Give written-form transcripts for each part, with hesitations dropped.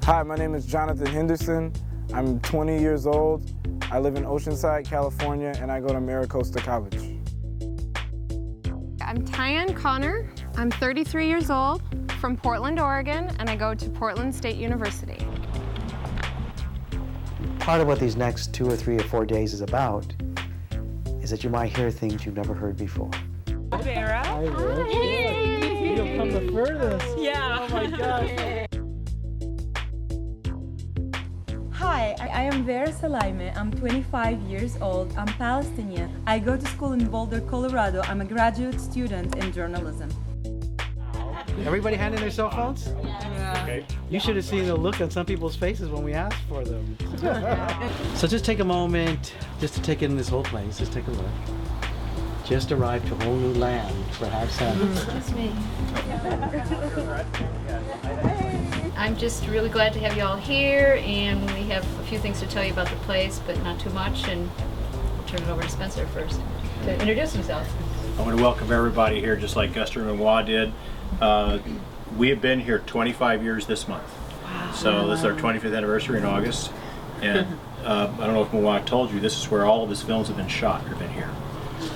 Hi, my name is Jonathan Henderson. I'm 20 years old. I live in Oceanside, California, and I go to MiraCosta College. I'm Tyann Connor. I'm 33 years old, from Portland, Oregon, and I go to Portland State University. Part of what these next 2 or 3 or 4 days is about is that you might hear things you've never heard before. Vera. Hi, Vera. Hey. You've come the furthest. Yeah. Oh my gosh. Hi, I am Vera Salaime. I'm 25 years old. I'm Palestinian. I go to school in Boulder, Colorado. I'm a graduate student in journalism. Everybody handing their cell phones? Yeah. Okay. You should have seen the look on some people's faces when we asked for them. So just take a moment just to take in this whole place. Just take a look. Just arrived to a whole new land, perhaps. That's me. I'm just really glad to have you all here, and we have a few things to tell you about the place, but not too much, and I'll turn it over to Spencer first to introduce himself. I want to welcome everybody here just like Esther and Wa did. We have been here 25 years this month. Wow. So this is our 25th anniversary in August, and I don't know if Wa told you, this is where all of his films have been shot, have been here.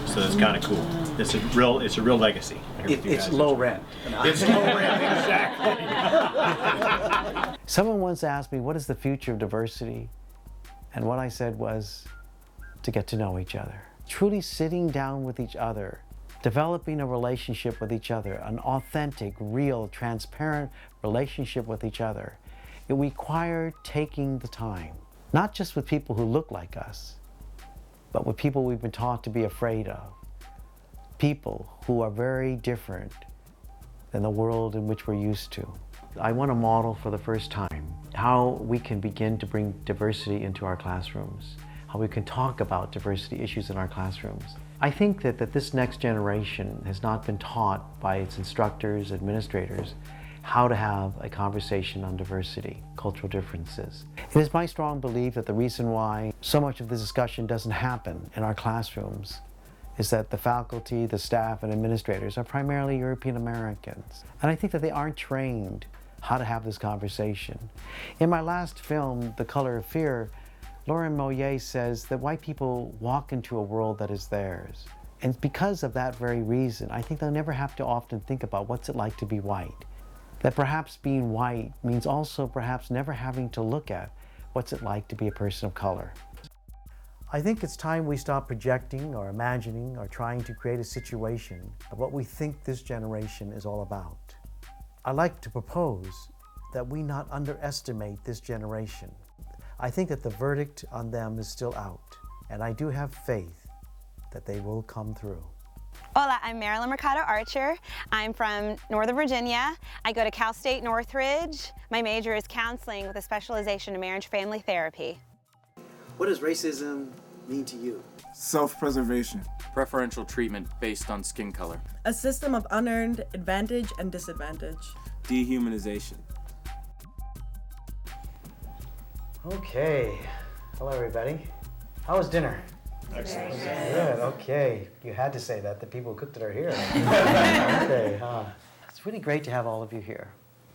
So it's kind of cool. It's a real legacy. It's low rent. It's low rent, exactly. Someone once asked me, what is the future of diversity? And what I said was to get to know each other. Truly sitting down with each other, developing a relationship with each other, an authentic, real, transparent relationship with each other. It required taking the time, not just with people who look like us, but with people we've been taught to be afraid of. People who are very different than the world in which we're used to. I want to model for the first time how we can begin to bring diversity into our classrooms, how we can talk about diversity issues in our classrooms. I think that this next generation has not been taught by its instructors, administrators, how to have a conversation on diversity, cultural differences. It is my strong belief that the reason why so much of this discussion doesn't happen in our classrooms is that the faculty, the staff, and administrators are primarily European Americans. And I think that they aren't trained how to have this conversation. In my last film, The Color of Fear, Lauren Moyer says that white people walk into a world that is theirs. And because of that very reason, I think they'll never have to often think about what's it like to be white. That perhaps being white means also perhaps never having to look at what's it like to be a person of color. I think it's time we stop projecting or imagining or trying to create a situation of what we think this generation is all about. I'd like to propose that we not underestimate this generation. I think that the verdict on them is still out, and I do have faith that they will come through. Hola, I'm Marilyn Mercado Archer. I'm from Northern Virginia. I go to Cal State Northridge. My major is counseling with a specialization in marriage family therapy. What does racism mean to you? Self-preservation. Preferential treatment based on skin color. A system of unearned advantage and disadvantage. Dehumanization. Okay. Hello, everybody. How was dinner? Excellent. Good, okay. You had to say that. The people who cooked it are here. Okay, It's really great to have all of you here.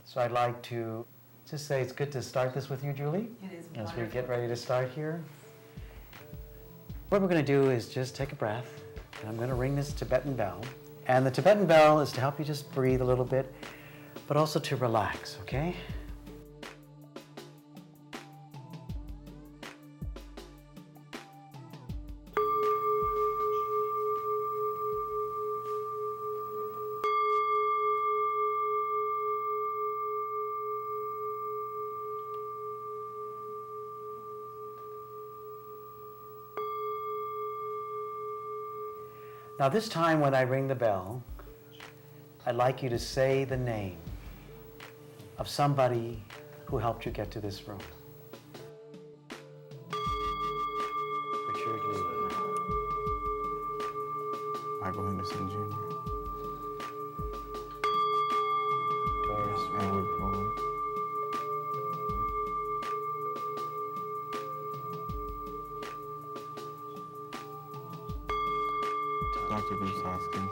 So I'd like to just say it's good to start this with you, Julie. It is as we get ready to start here. What we're going to do is just take a breath, and I'm going to ring this Tibetan bell. And the Tibetan bell is to help you just breathe a little bit, but also to relax, okay? Now this time when I ring the bell, I'd like you to say the name of somebody who helped you get to this room. Richard Lee. Michael Henderson Jr. Doris Edward Pollard. Dr. Bruce Hoskins.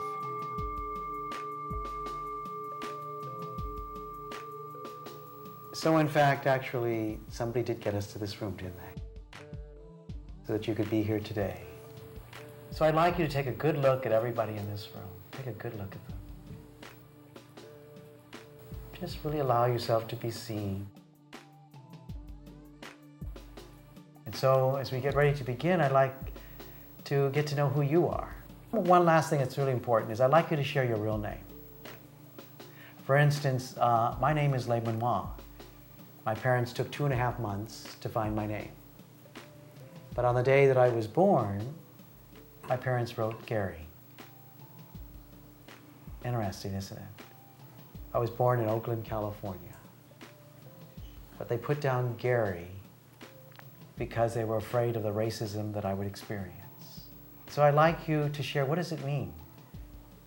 So in fact, actually, somebody did get us to this room, didn't they? So that you could be here today. So I'd like you to take a good look at everybody in this room. Take a good look at them. Just really allow yourself to be seen. And so as we get ready to begin, I'd like to get to know who you are. One last thing that's really important is I'd like you to share your real name. For instance, my name is Le Benoit. My parents took 2.5 months to find my name. But on the day that I was born, my parents wrote Gary. Interesting, isn't it? I was born in Oakland, California. But they put down Gary because they were afraid of the racism that I would experience. So I'd like you to share, what does it mean?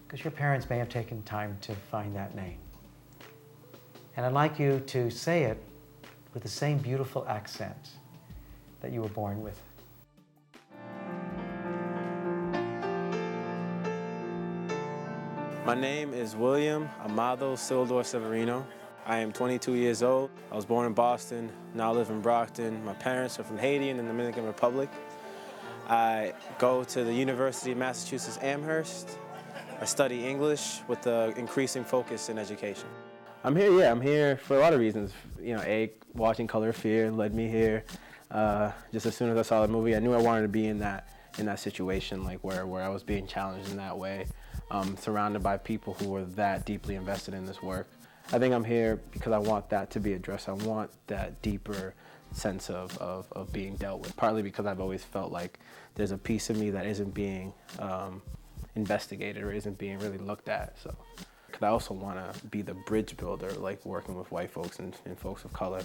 Because your parents may have taken time to find that name. And I'd like you to say it with the same beautiful accent that you were born with. My name is William Amado Sildor Severino. I am 22 years old. I was born in Boston, now live in Brockton. My parents are from Haiti and the Dominican Republic. I go to the University of Massachusetts Amherst. I study English with an increasing focus in education. I'm here for a lot of reasons. You know, watching Color of Fear led me here. Just as soon as I saw the movie, I knew I wanted to be in that situation, like where I was being challenged in that way, surrounded by people who were that deeply invested in this work. I think I'm here because I want that to be addressed. I want that deeper sense of being dealt with, partly because I've always felt like there's a piece of me that isn't being investigated or isn't being really looked at. So, because I also want to be the bridge builder, like working with white folks and folks of color,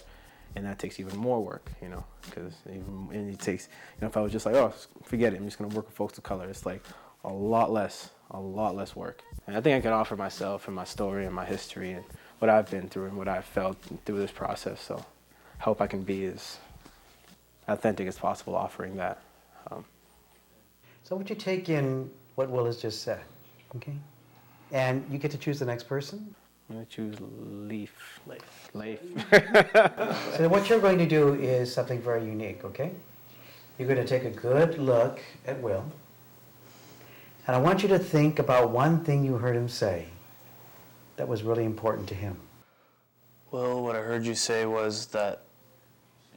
and that takes even more work, you know, because it takes, you know, if I was just like, oh, forget it, I'm just going to work with folks of color, it's like a lot less work. And I think I can offer myself and my story and my history and what I've been through and what I've felt through this process. So I hope I can be as authentic as possible offering that. So would you take in what Will has just said, okay? And you get to choose the next person? I'm going to choose Leif. So what you're going to do is something very unique, okay? You're going to take a good look at Will. And I want you to think about one thing you heard him say that was really important to him. Well, what I heard you say was that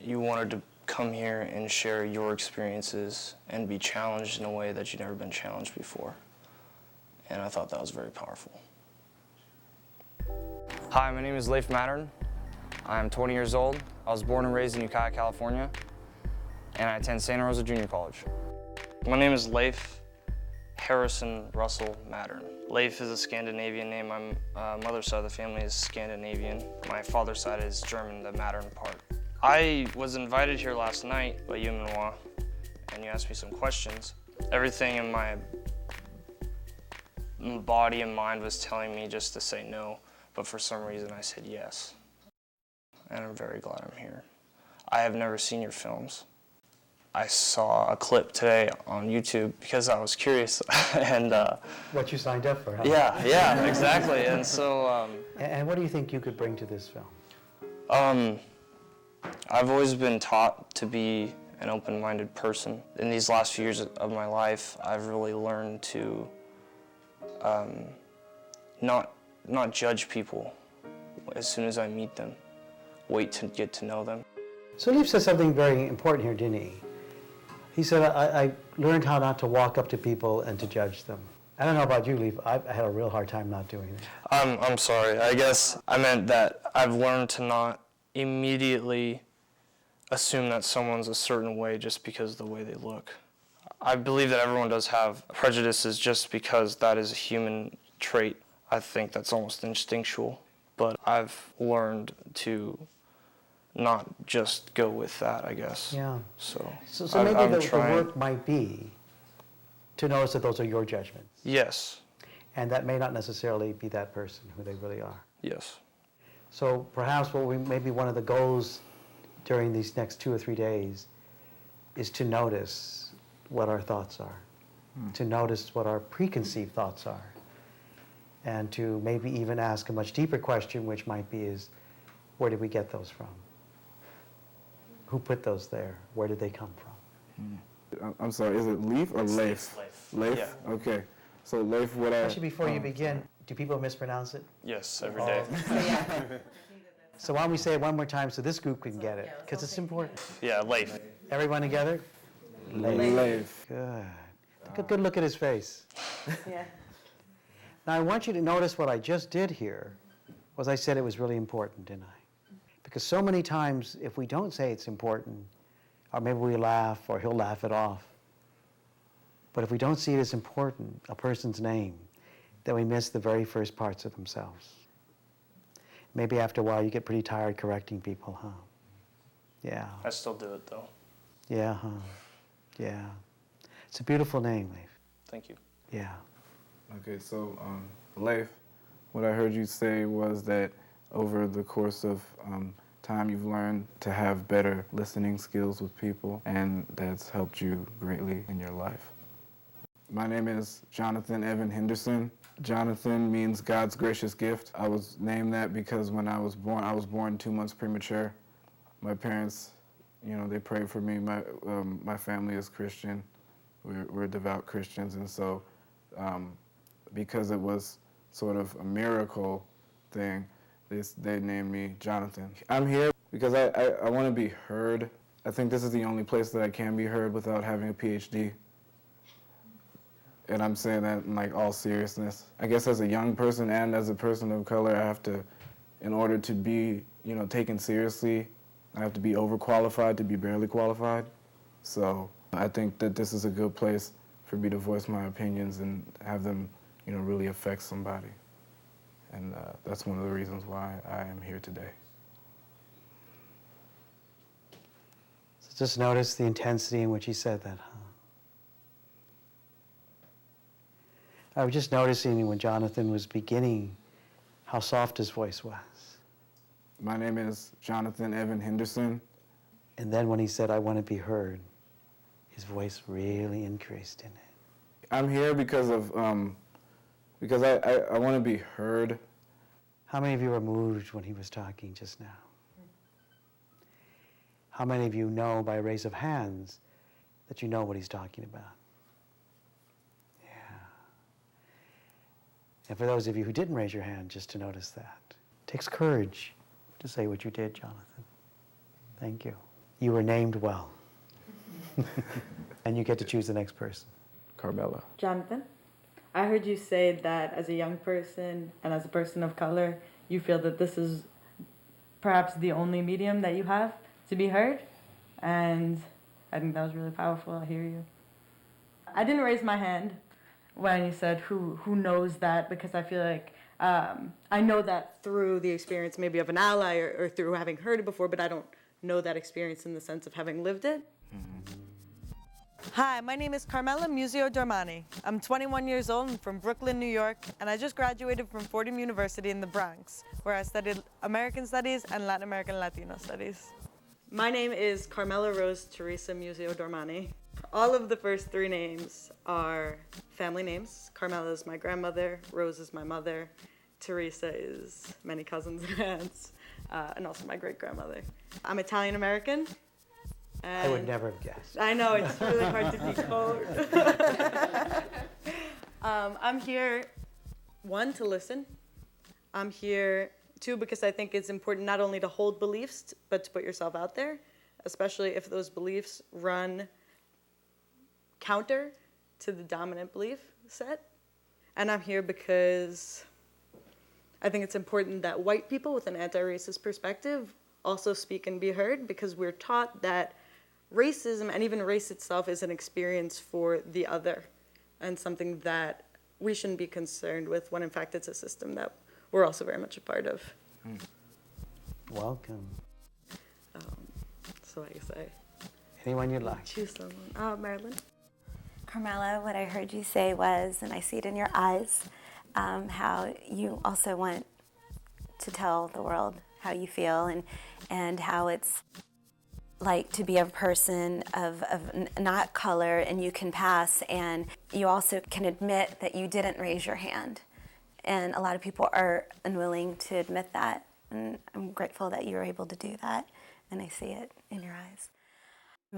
you wanted to come here and share your experiences and be challenged in a way that you've never been challenged before. And I thought that was very powerful. Hi, my name is Leif Mattern. I'm 20 years old. I was born and raised in Ukiah, California, and I attend Santa Rosa Junior College. My name is Leif Harrison Russell Mattern. Leif is a Scandinavian name. My mother's side of the family is Scandinavian. My father's side is German, the Mattern part. I was invited here last night by you, Benoit, and you asked me some questions. Everything in my body and mind was telling me just to say no, but for some reason I said yes. And I'm very glad I'm here. I have never seen your films. I saw a clip today on YouTube because I was curious and what you signed up for, huh? Yeah, exactly. And so and what do you think you could bring to this film? I've always been taught to be an open-minded person. In these last few years of my life, I've really learned to not judge people as soon as I meet them. Wait to get to know them. So Leif said something very important here, didn't he? He said, I learned how not to walk up to people and to judge them. I don't know about you, Leif. I had a real hard time not doing that. I'm sorry. I guess I meant that I've learned to not immediately assume that someone's a certain way just because of the way they look. I believe that everyone does have prejudices just because that is a human trait. I think that's almost instinctual. But I've learned to not just go with that, I guess. Yeah. So maybe the work might be to notice that those are your judgments. Yes. And that may not necessarily be that person who they really are. Yes. So perhaps maybe one of the goals during these next 2 or 3 days is to notice what our thoughts are, to notice what our preconceived thoughts are, and to maybe even ask a much deeper question, which might be is Where did we get those from? Who put those there? Where did they come from? I'm sorry, is it leaf or leif? Leif? Yeah. Okay. So leif, what I... Actually, before you begin, do people mispronounce it? Yes, every day. So why don't we say it one more time so this group can get it? Because it's important. Yeah, leif. Everyone together? Leif. Good. Good look at his face. Yeah. Now I want you to notice what I just did here was I said it was really important, didn't I? Because so many times if we don't say it's important, or maybe we laugh or he'll laugh it off, but if we don't see it as important, a person's name, then we miss the very first parts of themselves. Maybe after a while you get pretty tired correcting people, huh? Yeah. I still do it though. Yeah, huh? Yeah. It's a beautiful name, Leif. Thank you. Yeah. Okay, so Leif, what I heard you say was that over the course of time you've learned to have better listening skills with people, and that's helped you greatly in your life. My name is Jonathan Evan Henderson. Jonathan means God's gracious gift. I was named that because when I was born 2 months premature. My parents, they prayed for me. My family is Christian. We're devout Christians, and so because it was sort of a miracle thing, they named me Jonathan. I'm here because I want to be heard. I think this is the only place that I can be heard without having a PhD. And I'm saying that in like all seriousness. I guess as a young person and as a person of color, I have to, in order to be, taken seriously, I have to be overqualified to be barely qualified. So I think that this is a good place for me to voice my opinions and have them, really affect somebody. And that's one of the reasons why I am here today. So just notice the intensity in which he said that, huh? I was just noticing when Jonathan was beginning how soft his voice was. My name is Jonathan Evan Henderson. And then when he said, I want to be heard, his voice really increased in it. I'm here because of, because I want to be heard. How many of you were moved when he was talking just now? How many of you know by a raise of hands that you know what he's talking about? Yeah. And for those of you who didn't raise your hand, just to notice that. It takes courage to say what you did, Jonathan. Thank you. You were named well. And you get to choose the next person. Carmela. Jonathan, I heard you say that as a young person and as a person of color, you feel that this is perhaps the only medium that you have to be heard. And I think that was really powerful. I hear you. I didn't raise my hand when you said who knows that, because I feel like I know that through the experience maybe of an ally or through having heard it before, but I don't know that experience in the sense of having lived it. Hi, my name is Carmela Musio Dormani. I'm 21 years old and from Brooklyn, New York, and I just graduated from Fordham University in the Bronx, where I studied American Studies and Latin American Latino Studies. My name is Carmela Rose Teresa Musio Dormani. All of the first three names are family names. Carmela is my grandmother, Rose is my mother, Teresa is many cousins and aunts, and also my great-grandmother. I'm Italian American. I would never have guessed. I know, it's really hard to decode. I'm here, one, to listen. I'm here, two, because I think it's important not only to hold beliefs, but to put yourself out there, especially if those beliefs run counter to the dominant belief set. And I'm here because I think it's important that white people with an anti-racist perspective also speak and be heard, because we're taught that racism and even race itself is an experience for the other and something that we shouldn't be concerned with, when in fact it's a system that we're also very much a part of. Welcome. So I say. Anyone you'd like. Choose someone. Marilyn. Carmela, what I heard you say was, and I see it in your eyes, how you also want to tell the world how you feel and how it's like to be a person of not color, and you can pass, and you also can admit that you didn't raise your hand. And a lot of people are unwilling to admit that. And I'm grateful that you're able to do that, and I see it in your eyes.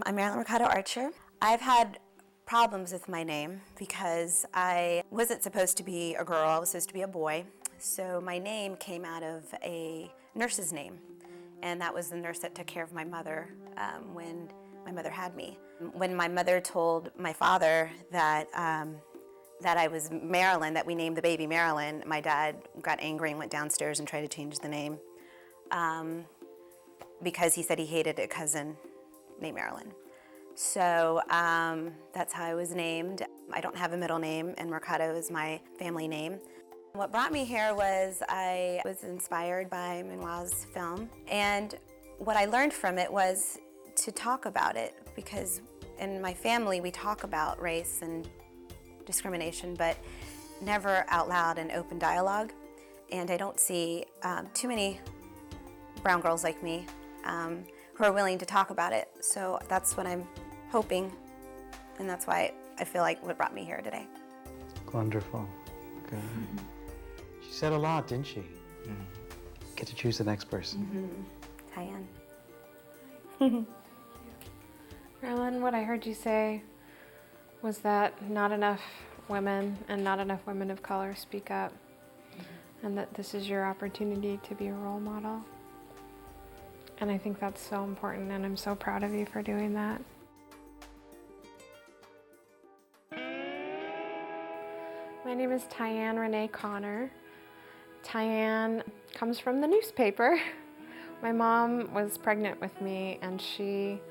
I'm Marilyn Mercado Archer. I've had problems with my name because I wasn't supposed to be a girl, I was supposed to be a boy. So my name came out of a nurse's name, and that was the nurse that took care of my mother when my mother had me. When my mother told my father that I was Marilyn, that we named the baby Marilyn, my dad got angry and went downstairs and tried to change the name because he said he hated a cousin named Marilyn. So that's how I was named. I don't have a middle name, and Mercado is my family name. What brought me here was I was inspired by Manuel's film, and what I learned from it was to talk about it, because in my family we talk about race and discrimination, but never out loud in open dialogue. And I don't see too many brown girls like me who are willing to talk about it. So that's what I'm hoping, and that's why I feel like what brought me here today. Wonderful. Good. She said a lot, didn't she? Get to choose the next person. Diane. Marilyn, what I heard you say was that not enough women and not enough women of color speak up, and that this is your opportunity to be a role model. And I think that's so important, and I'm so proud of you for doing that. My name is Tyann Renee Connor. Tyann comes from the newspaper. My mom was pregnant with me, and she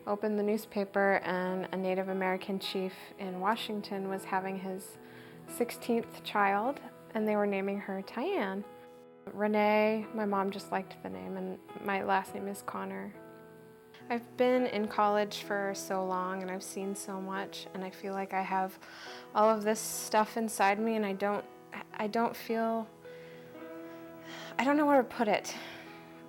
opened the newspaper, and a Native American chief in Washington was having his 16th child, and they were naming her Tyann. Renee, my mom just liked the name, and my last name is Connor. I've been in college for so long, and I've seen so much, and I feel like I have all of this stuff inside me, and I don't know where to put it.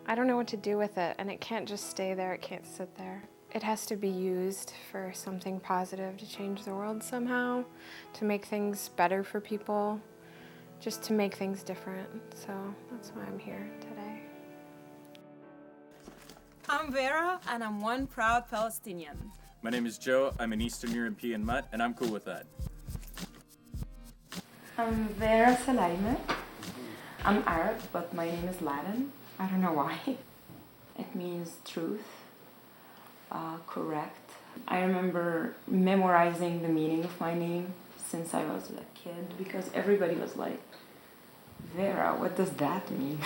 I don't know what to do with it, and it can't just stay there, it can't sit there. It has to be used for something positive, to change the world somehow, to make things better for people, just to make things different. So that's why I'm here today. I'm Vera, and I'm one proud Palestinian. My name is Joe. I'm an Eastern European mutt, and I'm cool with that. I'm Vera Salaime. I'm Arab, but my name is Latin. I don't know why. It means truth, correct. I remember memorizing the meaning of my name since I was a kid, because everybody was like, Vera, what does that mean?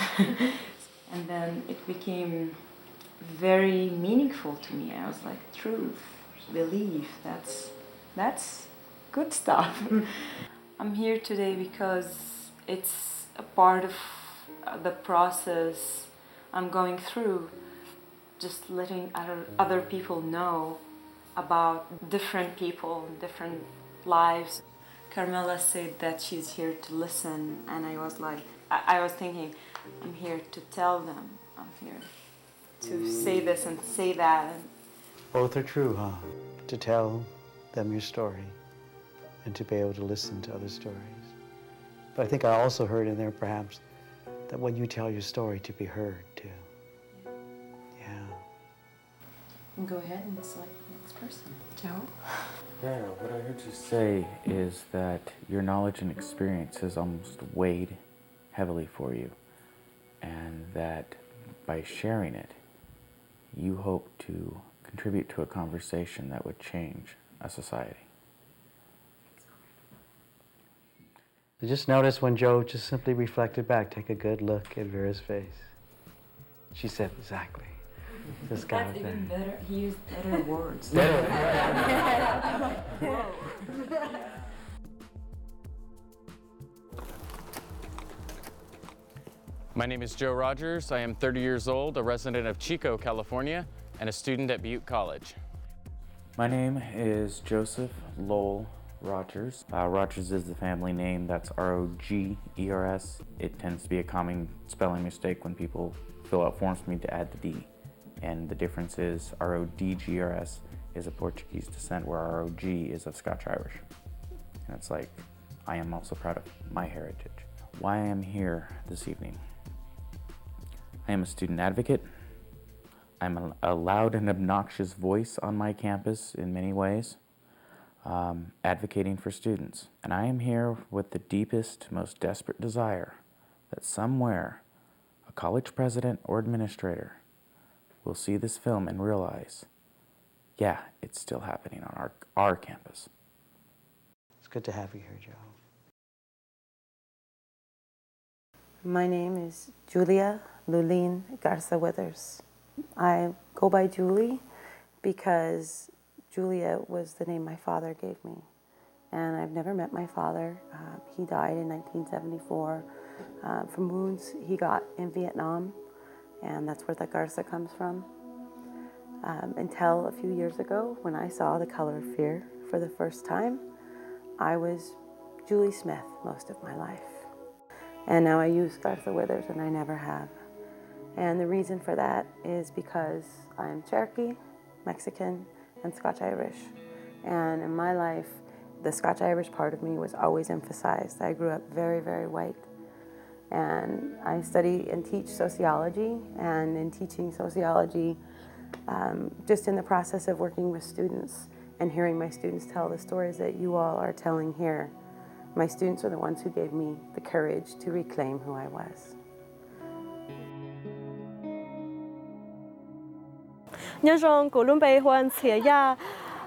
And then it became very meaningful to me. I was like, truth, belief, that's good stuff. I'm here today because it's a part of the process I'm going through, just letting other people know about different people, different lives. Carmela said that she's here to listen, and I was like, I was thinking, I'm here to tell them, I'm here to say this and say that. Both are true, huh? To tell them your story and to be able to listen to other stories. But I think I also heard in there perhaps that when you tell your story, to be heard too. Yeah. And go ahead and select the next person. Joe? Yeah, what I heard you say is that your knowledge and experience has almost weighed heavily for you, and that by sharing it, you hope to contribute to a conversation that would change a society. So just notice when Joe just simply reflected back, take a good look at Vera's face. She said exactly. This guy That's was even there. better. He used better words. Whoa. My name is Joe Rogers. I am 30 years old, a resident of Chico, California, and a student at Butte College. My name is Joseph Lowell Rogers. Rogers is the family name. That's R-O-G-E-R-S. It tends to be a common spelling mistake when people fill out forms for me to add the D. And the difference is R-O-D-G-R-S is of Portuguese descent, where R-O-G is of Scotch-Irish. And it's like, I am also proud of my heritage. Why I am here this evening. I am a student advocate. I'm a loud and obnoxious voice on my campus in many ways, advocating for students. And I am here with the deepest, most desperate desire that somewhere a college president or administrator will see this film and realize, yeah, it's still happening on our campus. It's good to have you here, Joe. My name is Julia Lulene Garza Withers. I go by Julie because Julia was the name my father gave me. And I've never met my father. He died in 1974 from wounds he got in Vietnam, and that's where the Garza comes from. Until a few years ago, when I saw The Color of Fear for the first time, I was Julie Smith most of my life. And now I use Garza Withers, and I never have. And the reason for that is because I'm Cherokee, Mexican, and Scotch-Irish. And in my life, the Scotch-Irish part of me was always emphasized. I grew up very, very white. And I study and teach sociology, and in teaching sociology, just in the process of working with students and hearing my students tell the stories that you all are telling here, my students are the ones who gave me the courage to reclaim who I was.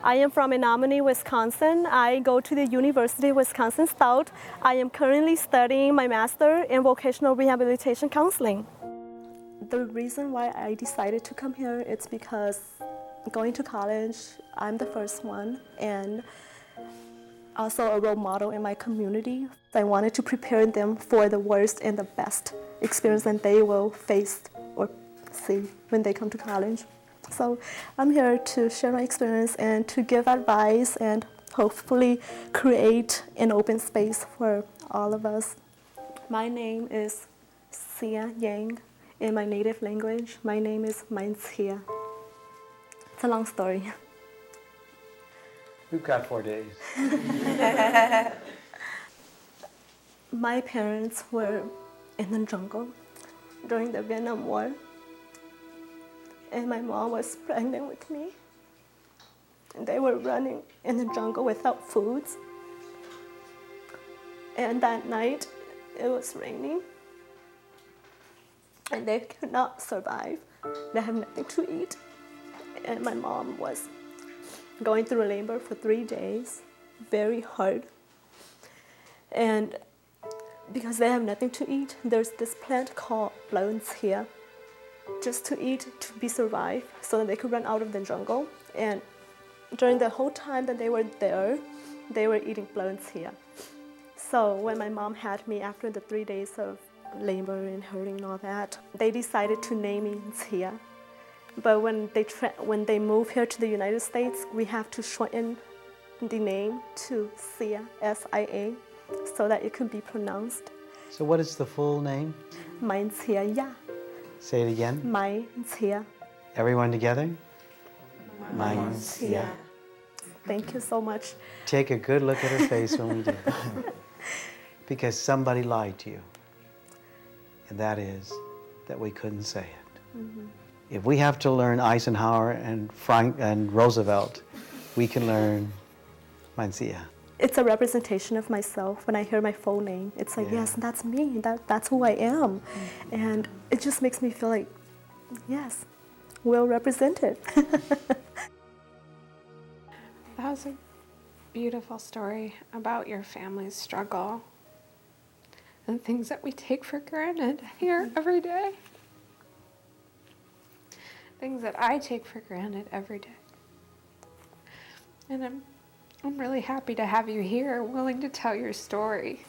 I am from Menominee, Wisconsin. I go to the University of Wisconsin-Stout. I am currently studying my master in vocational rehabilitation counseling. The reason why I decided to come here is because going to college, I'm the first one, and also a role model in my community. I wanted to prepare them for the worst and the best experience that they will face or see when they come to college. So I'm here to share my experience and to give advice and hopefully create an open space for all of us. My name is Sia Yang. In my native language, my name is Mainzia. It's a long story. We've got 4 days. My parents were in the jungle during the Vietnam War. And my mom was pregnant with me. And they were running in the jungle without food. And that night, it was raining. And they could not survive. They have nothing to eat. And my mom was going through labor for 3 days, very hard. And because they have nothing to eat, there's this plant called plants here, just to eat, to be survive, so that they could run out of the jungle. And during the whole time that they were there, they were eating plants here. So when my mom had me after the 3 days of labor and hurting and all that, they decided to name me Sia. But when they move here to the United States, we have to shorten the name to Sia, S-I-A, so that it could be pronounced. So what is the full name? Mainzia. Say it again. Mainzia. Everyone together? Mainzia. Thank you so much. Take a good look at her face when we do. Because somebody lied to you. And that is that we couldn't say it. Mm-hmm. If we have to learn Eisenhower and Frank and Roosevelt, we can learn Mainzia. It's a representation of myself. When I hear my full name, it's like, yes, that's me. That's who I am. Mm-hmm. And it just makes me feel like, yes, well represented. That was a beautiful story about your family's struggle and things that we take for granted here every day. Things that I take for granted every day. And I'm really happy to have you here, willing to tell your story.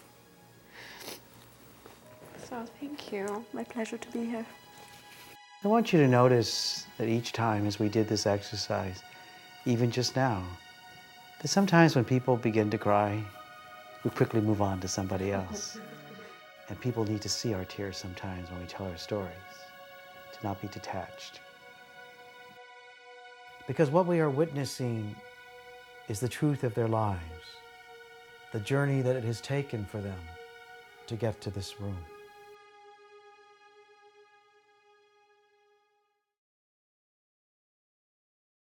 So thank you. My pleasure to be here. I want you to notice that each time as we did this exercise, even just now, that sometimes when people begin to cry, we quickly move on to somebody else. And people need to see our tears sometimes when we tell our stories, to not be detached. Because what we are witnessing is the truth of their lives, the journey that it has taken for them to get to this room.